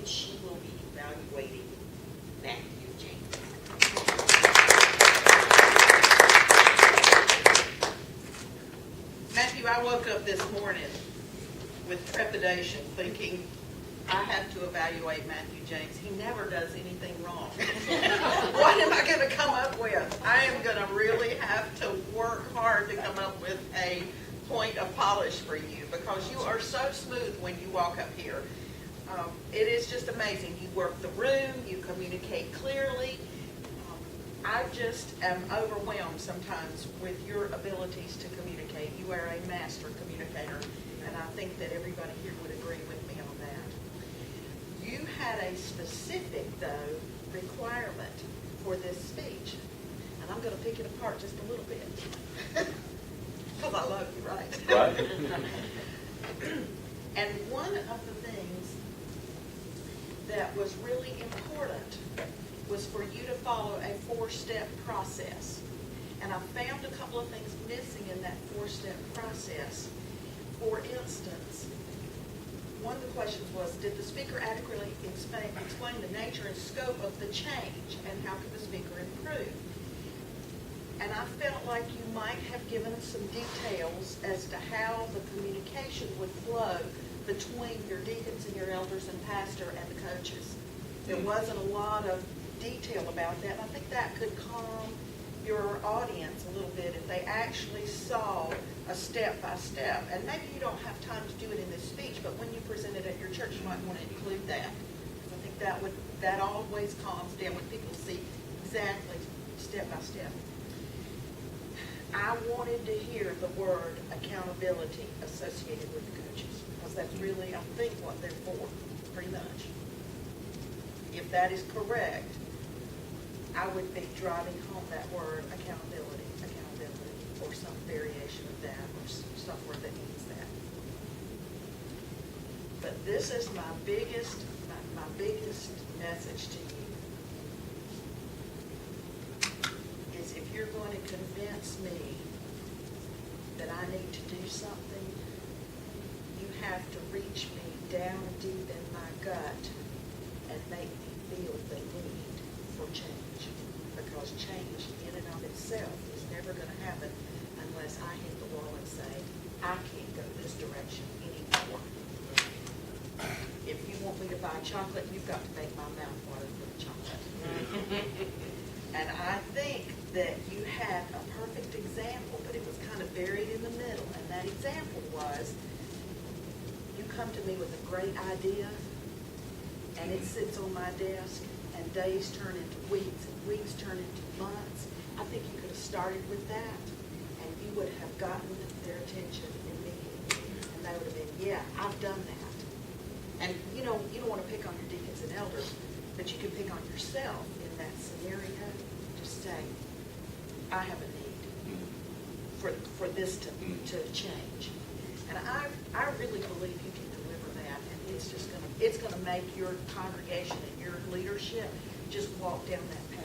and she will be evaluating Matthew James. Matthew, I woke up this morning with trepidation thinking I have to evaluate Matthew James. He never does anything wrong. What am I going to come up with? I am going to really have to work hard to come up with a point of polish for you because you are so smooth when you walk up here. It is just amazing. You work the room, you communicate clearly. I just am overwhelmed sometimes with your abilities to communicate. You are a master communicator, and I think that everybody here would agree with me on that. You had a specific, though, requirement for this speech, and I'm going to pick it apart just a little bit because I love you, right? Right. And one of the things that was really important was for you to follow a four-step process. And I found a couple of things missing in that four-step process. For instance, one of the questions was, did the speaker adequately explain the nature and scope of the change, and how could the speaker improve? And I felt like you might have given some details as to how the communication would flow between your deacons and your elders and pastor and the coaches. There wasn't a lot of detail about that, and I think that could calm your audience a little bit if they actually saw a step-by-step. And maybe you don't have time to do it in this speech, but when you present it at your church, you might want to include that. I think that always calms down when people see exactly step-by-step. I wanted to hear the word accountability associated with the coaches, because that's really, I think, what they're for, pretty much. If that is correct, I would be driving home that word accountability, or some variation of that, or some word that means that. But this is my biggest message to you, is if you're going to convince me that I need to do something, you have to reach me down deep in my gut and make me feel the need for change. Because change in and of itself is never going to happen unless I hit the wall and say, I can't go this direction anymore. If you want me to buy chocolate, you've got to make my mouth water for the chocolate. And I think that you had a perfect example, but it was kind of buried in the middle. And that example was, you come to me with a great idea, and it sits on my desk, and days turn into weeks, and weeks turn into months. I think you could have started with that, and you would have gotten their attention immediately. And they would have been, yeah, I've done that. And you don't want to pick on your deacons and elders, but you can pick on yourself in that scenario. Just say, I have a need for this to change. And I really believe you can deliver that, and it's going to make your congregation and your leadership just walk down that